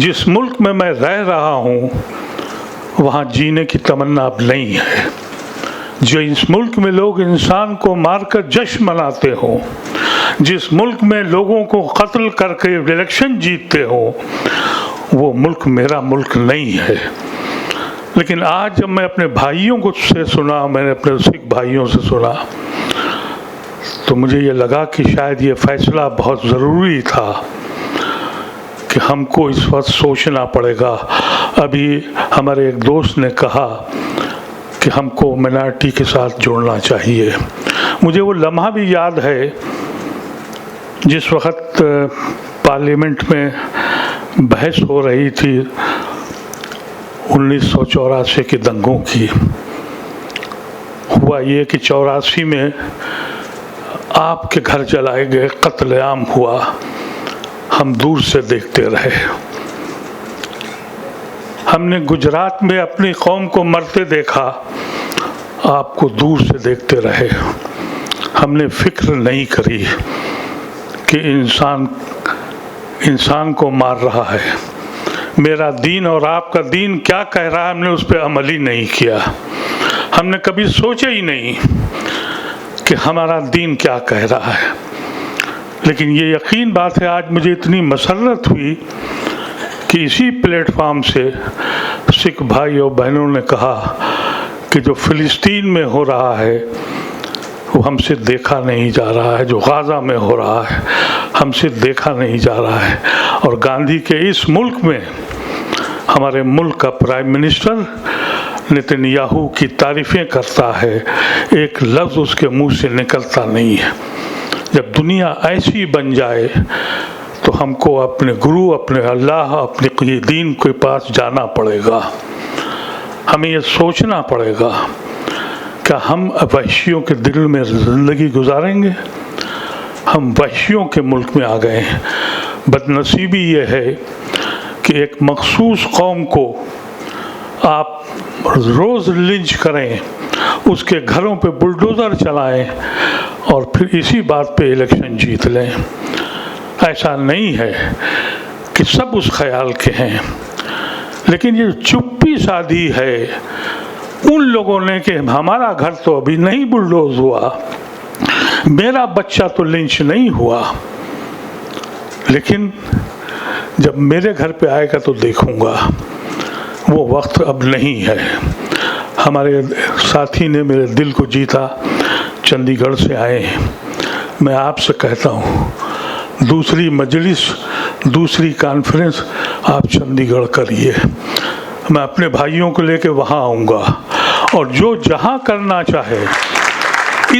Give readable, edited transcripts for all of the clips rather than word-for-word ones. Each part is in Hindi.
जिस मुल्क में मैं रह रहा हूँ वहाँ जीने की तमन्ना अब नहीं है। जो इस मुल्क में लोग इंसान को मारकर जश्न मनाते हो, जिस मुल्क में लोगों को कत्ल करके इलेक्शन जीतते हो, वो मुल्क मेरा मुल्क नहीं है। लेकिन आज जब मैं अपने भाइयों को से सुना, मैंने अपने सिख भाइयों से सुना, तो मुझे ये लगा कि शायद ये फैसला बहुत ज़रूरी था कि हमको इस वक्त सोचना पड़ेगा। अभी हमारे एक दोस्त ने कहा कि हमको माइनॉरिटी के साथ जुड़ना चाहिए। मुझे वो लम्हा भी याद है जिस वक्त पार्लियामेंट में बहस हो रही थी 1984 के दंगों की। हुआ ये कि 84 में आपके घर जलाए गए, कत्लेआम हुआ, हम दूर से देखते रहे। हमने गुजरात में अपनी कौम को मरते देखा, आपको दूर से देखते रहे। हमने फिक्र नहीं करी कि इंसान को मार रहा है। मेरा दीन और आपका दीन क्या कह रहा है, हमने उस पर अमल ही नहीं किया। हमने कभी सोचा ही नहीं कि हमारा दीन क्या कह रहा है। लेकिन ये यकीन बात है, आज मुझे इतनी मसरत हुई कि इसी प्लेटफॉर्म से सिख भाई और बहनों ने कहा कि जो फ़िलिस्तीन में हो रहा है वो हमसे देखा नहीं जा रहा है, जो गाज़ा में हो रहा है हमसे देखा नहीं जा रहा है। और गांधी के इस मुल्क में हमारे मुल्क का प्राइम मिनिस्टर नेतन्याहू की तारीफ़ें करता है, एक लफ्ज़ उसके मुंह से निकलता नहीं है। जब दुनिया ऐसी बन जाए तो हमको अपने गुरु, अपने अल्लाह, अपने दीन के पास जाना पड़ेगा। हमें ये सोचना पड़ेगा, क्या हम वहशियों के दिल में ज़िंदगी गुजारेंगे? हम वहशियों के मुल्क में आ गए हैं। बदनसीबी ये है कि एक मखसूस कौम को आप रोज़ लिंच करें, उसके घरों पे बुलडोज़र चलाएं और फिर इसी बात पे इलेक्शन जीत लें। ऐसा नहीं है कि सब उस ख्याल के हैं, लेकिन ये चुप्पी साधी है उन लोगों ने कि हमारा घर तो अभी नहीं बुलडोज हुआ, मेरा बच्चा तो लिंच नहीं हुआ, लेकिन जब मेरे घर पे आएगा तो देखूंगा। वो वक्त अब नहीं है। हमारे साथी ने मेरे दिल को जीता, चंडीगढ़ से आए हैं। मैं आपसे कहता हूँ, दूसरी मजलिस, दूसरी कॉन्फ्रेंस आप चंडीगढ़ करिए। मैं अपने भाइयों को लेके वहाँ आऊँगा और जो जहाँ करना चाहे,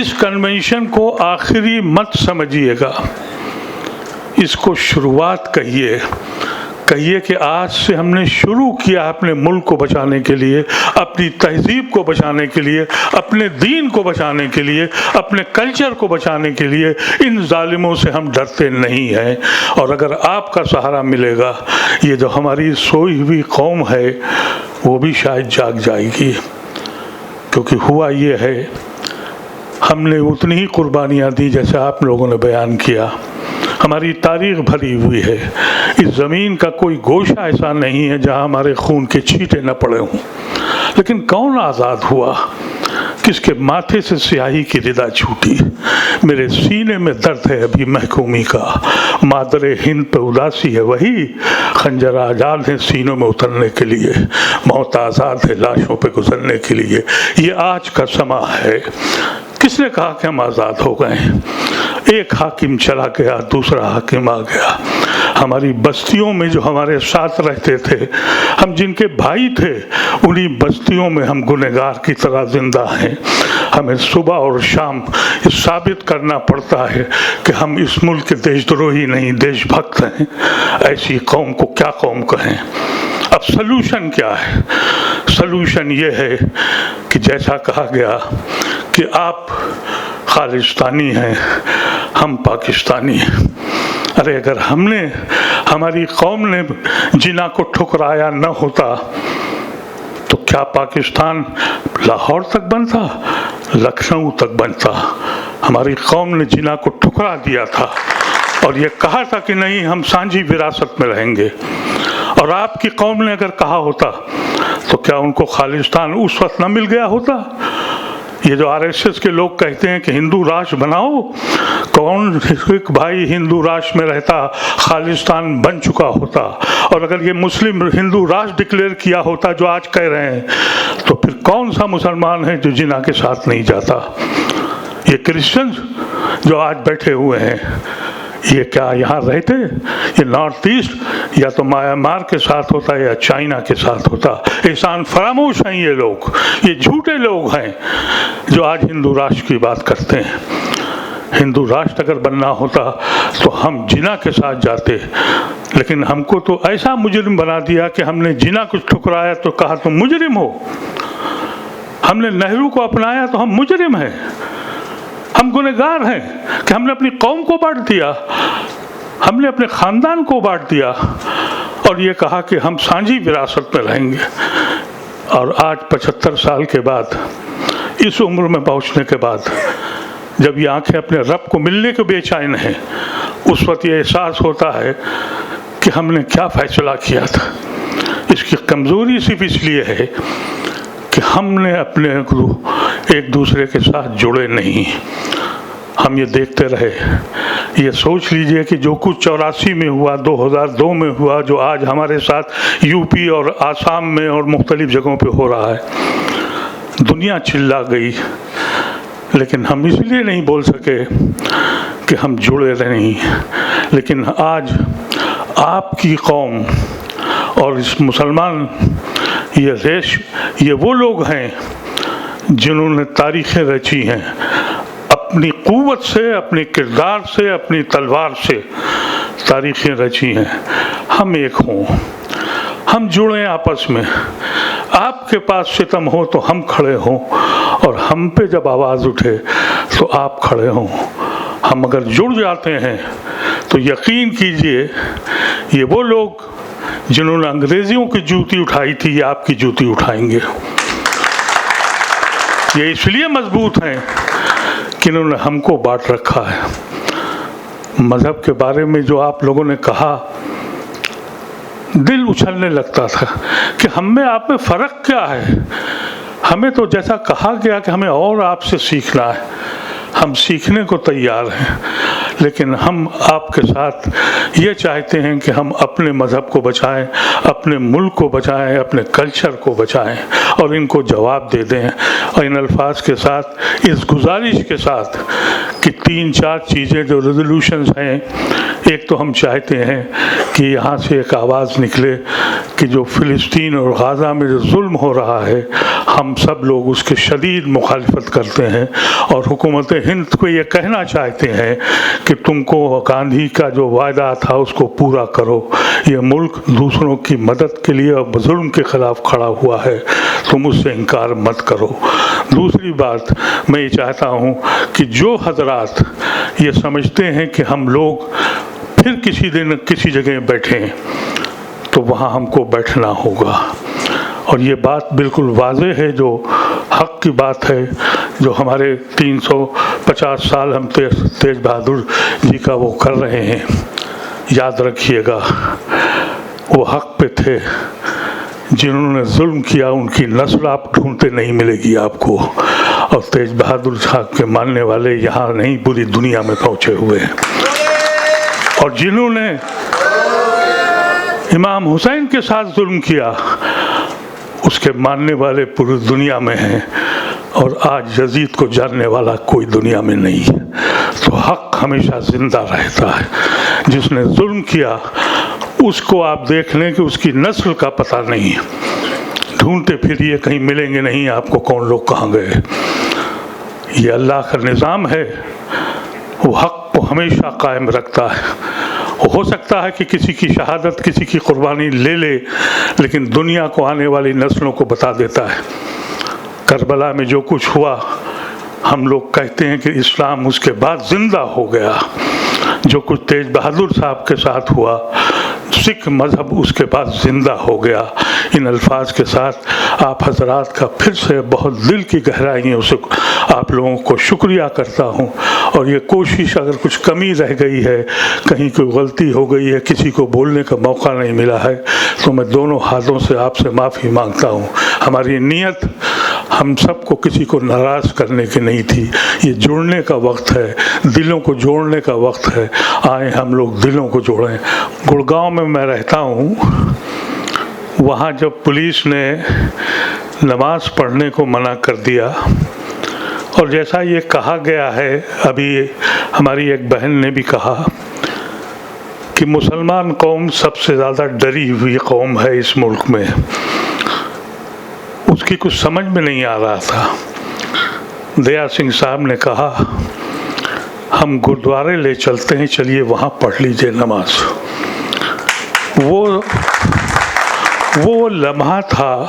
इस कन्वेंशन को आखिरी मत समझिएगा, इसको शुरुआत कहिए कि आज से हमने शुरू किया अपने मुल्क को बचाने के लिए, अपनी तहजीब को बचाने के लिए, अपने दीन को बचाने के लिए, अपने कल्चर को बचाने के लिए। इन जालिमों से हम डरते नहीं हैं। और अगर आपका सहारा मिलेगा, ये जो हमारी सोई हुई कौम है वो भी शायद जाग जाएगी। क्योंकि हुआ ये है, हमने उतनी ही कुर्बानियाँ दी जैसे आप लोगों ने बयान किया। हमारी तारीख भरी हुई है। इस ज़मीन का कोई गोशा ऐसा नहीं है जहाँ हमारे खून के छींटे न पड़े हों। लेकिन कौन आज़ाद हुआ? किसके माथे से स्याही की रिदा छूटी? मेरे सीने में दर्द है अभी महकूमी का, मादरे हिंद पे उदासी है वही, खंजर आज़ाद है सीनों में उतरने के लिए, मौत आज़ाद है लाशों पे गुजरने के लिए। ये आज का समा है। किसने कहा कि हम आज़ाद हो गए? एक हाकिम चला गया, दूसरा हाकिम आ गया। हमारी बस्तियों में जो हमारे साथ रहते थे, हम जिनके भाई थे, उन्हीं बस्तियों में हम गुनहगार की तरह जिंदा हैं। हमें सुबह और शाम ये साबित करना पड़ता है कि हम इस मुल्क के देशद्रोही नहीं, देशभक्त हैं। ऐसी कौम को क्या कौम कहें? अब सलूशन क्या है? सलूशन ये है कि जैसा कहा गया कि आप खालिस्तानी हैं, हम पाकिस्तानी हैं। अरे अगर हमारी कौम ने जिना को ठुकराया न होता तो क्या पाकिस्तान लाहौर तक बनता, लखनऊ तक बनता? हमारी कौम ने जिना को ठुकरा दिया था और ये कहा था कि नहीं, हम सांझी विरासत में रहेंगे। और आपकी कौम ने अगर कहा होता तो क्या उनको खालिस्तान उस वक्त न मिल गया होता? ये जो आरएसएस के लोग कहते हैं कि हिंदू राष्ट्र बनाओ, कौन एक भाई हिंदू राष्ट्र में रहता खालिस्तान बन चुका होता? और अगर ये मुस्लिम हिंदू राष्ट्र डिक्लेयर किया होता जो आज कह रहे हैं, तो फिर कौन सा मुसलमान है जो जिना के साथ नहीं जाता? ये क्रिश्चियन जो आज बैठे हुए हैं, ये क्या यहाँ रहते? ये नॉर्थ ईस्ट या तो म्यांमार के साथ होता या चाइना के साथ होता। एहसान फरामोश हैं ये लोग, ये झूठे लोग हैं जो आज हिंदू राष्ट्र की बात करते हैं। हिंदू राष्ट्र अगर बनना होता तो हम जिना के साथ जाते, लेकिन हमको तो ऐसा मुजरिम बना दिया कि हमने जिना कुछ ठुकराया तो कहा तुम मुजरिम हो। हमने नेहरू को अपनाया तो हम मुजरिम हैं, हम गुनहगार हैं कि हमने अपनी कौम को बांट दिया, हमने अपने ख़ानदान को बांट दिया और ये कहा कि हम सांझी विरासत में रहेंगे। और आज 75 साल के बाद, इस उम्र में पहुंचने के बाद, जब ये आंखें अपने रब को मिलने के बेचैन हैं, उस वक्त ये एहसास होता है कि हमने क्या फैसला किया था। इसकी कमज़ोरी सिर्फ इसलिए है कि हमने अपने एक दूसरे के साथ जुड़े नहीं। हम ये देखते रहे। ये सोच लीजिए कि जो कुछ 84 में हुआ, 2002 में हुआ, जो आज हमारे साथ यूपी और आसाम में और मुख्तलिफ जगहों पे हो रहा है, दुनिया चिल्ला गई, लेकिन हम इसलिए नहीं बोल सके कि हम जुड़े नहीं। लेकिन आज आपकी कौम और इस मुसलमान ये देश, ये वो लोग हैं जिन्होंने तारीखें रची हैं अपनी क़ुव्वत से, अपने किरदार से, अपनी तलवार से तारीखें रची हैं। हम एक हों, हम जुड़ें आपस में। आपके पास सितम हो तो हम खड़े हों, और हम पे जब आवाज़ उठे तो आप खड़े हों। हम अगर जुड़ जाते हैं तो यकीन कीजिए, ये वो लोग जिन्होंने अंग्रेज़ियों की जूती उठाई थी, ये आपकी जूती उठाएंगे। ये इसलिए मजबूत हैं कि इन्होंने हमको बांट रखा है। मज़हब के बारे में जो आप लोगों ने कहा, दिल उछलने लगता था कि हम में आप में फ़र्क क्या है। हमें तो जैसा कहा गया कि हमें और आपसे सीखना है, हम सीखने को तैयार हैं, लेकिन हम आपके साथ ये चाहते हैं कि हम अपने मज़हब को बचाएं, अपने मुल्क को बचाएं, अपने कल्चर को बचाएं और इनको जवाब दे दें। और इन अल्फाज के साथ, इस गुजारिश के साथ कि 3-4 चीज़ें जो रेजोल्यूशंस हैं, एक तो हम चाहते हैं कि यहाँ से एक आवाज़ निकले कि जो फ़िलिस्तीन और गाज़ा में जो जुल्म हो रहा है, हम सब लोग उसके शदीद मुखालिफत करते हैं और हुकूमत हिंद को ये कहना चाहते हैं कि तुमको गांधी का जो वायदा था उसको पूरा करो। ये मुल्क दूसरों की मदद के लिए और जुल्म के ख़िलाफ़ खड़ा हुआ है, तुम उससे इनकार मत करो। दूसरी बात मैं ये चाहता हूँ कि जो हजरात ये समझते हैं कि हम लोग फिर किसी दिन किसी जगह बैठें, तो वहाँ हमको बैठना होगा। और ये बात बिल्कुल वाज़ेह है, जो हक़ की बात है, जो हमारे 350 साल हम तेज बहादुर जी का वो कर रहे हैं। याद रखिएगा, वो हक़ पे थे। जिन्होंने जुल्म किया उनकी नस्ल आप ढूंढते नहीं मिलेगी आपको। और तेज बहादुर साहब के मानने वाले यहाँ नहीं, पूरी दुनिया में पहुँचे हुए हैं। और जिन्होंने इमाम हुसैन के साथ जुल्म किया, उसके मानने वाले पूरी दुनिया में हैं। और आज यजीद को जानने वाला कोई दुनिया में नहीं है। तो हक़ हमेशा ज़िंदा रहता है। जिसने जुल्म किया उसको आप देख लें कि उसकी नस्ल का पता नहीं है, ढूंढते फिरिए कहीं मिलेंगे नहीं आपको कौन लोग कहाँ गए। ये अल्लाह का निज़ाम है, वो हक़ को हमेशा कायम रखता है। हो सकता है कि किसी की शहादत, किसी की कुर्बानी ले ले, लेकिन दुनिया को आने वाली नस्लों को बता देता है। करबला में जो कुछ हुआ, हम लोग कहते हैं कि इस्लाम उसके बाद ज़िंदा हो गया। जो कुछ तेज बहादुर साहब के साथ हुआ, सिख मज़हब उसके बाद ज़िंदा हो गया। इन अल्फाज के साथ आप हजरात का फिर से बहुत दिल की गहराइयों से आप लोगों को शुक्रिया करता हूं। और ये कोशिश, अगर कुछ कमी रह गई है, कहीं कोई गलती हो गई है, किसी को बोलने का मौका नहीं मिला है, तो मैं दोनों हाथों से आपसे माफ़ी मांगता हूं। हमारी नीयत हम सबको किसी को नाराज़ करने की नहीं थी। ये जुड़ने का वक्त है, दिलों को जोड़ने का वक्त है। आए हम लोग दिलों को जोड़ें। गुड़गांव में मैं रहता हूँ, वहाँ जब पुलिस ने नमाज पढ़ने को मना कर दिया, और जैसा ये कहा गया है, अभी हमारी एक बहन ने भी कहा कि मुसलमान कौम सबसे ज़्यादा डरी हुई कौम है इस मुल्क में, उसकी कुछ समझ में नहीं आ रहा था। दया सिंह साहब ने कहा हम गुरुद्वारे ले चलते हैं, चलिए वहाँ पढ़ लीजिए नमाज। वो लम्हा था।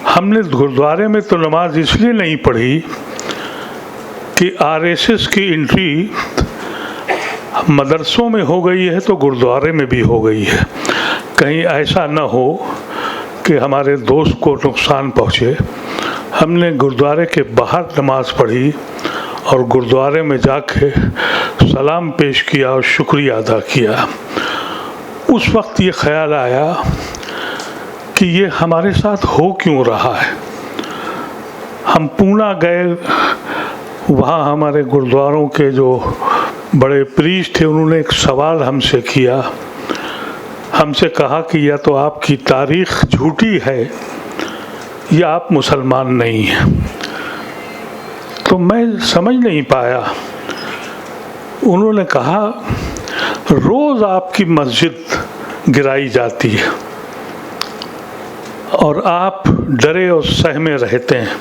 हमने गुरुद्वारे में तो नमाज इसलिए नहीं पढ़ी कि आरएसएस की एंट्री मदरसों में हो गई है तो गुरुद्वारे में भी हो गई है। कहीं ऐसा न हो कि हमारे दोस्त को नुकसान पहुँचे। हमने गुरुद्वारे के बाहर नमाज पढ़ी और गुरुद्वारे में जाके सलाम पेश किया और शुक्रिया अदा किया। उस वक्त ये ख्याल आया कि ये हमारे साथ हो क्यों रहा है। हम पूना गए, वहाँ हमारे गुरुद्वारों के जो बड़े प्रीस्ट थे, उन्होंने एक सवाल हमसे किया। हमसे कहा कि या तो आपकी तारीख झूठी है या आप मुसलमान नहीं हैं। तो मैं समझ नहीं पाया। उन्होंने कहा रोज़ आपकी मस्जिद गिराई जाती है और आप डरे और सहमे रहते हैं।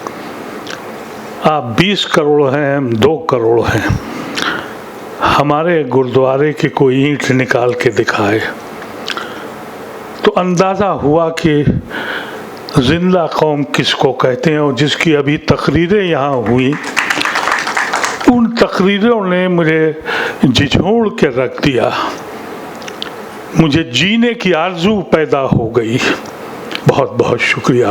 आप 20 करोड़ हैं, हम 2 करोड़ हैं। हमारे गुरुद्वारे की कोई ईंट निकाल के दिखाए तो अंदाज़ा हुआ कि जिंदा कौम किसको कहते हैं। और जिसकी अभी तकरीरें यहाँ हुई, उन तकरीरों ने मुझे झिझोड़ के रख दिया। मुझे जीने की आरज़ू पैदा हो गई। बहुत बहुत शुक्रिया।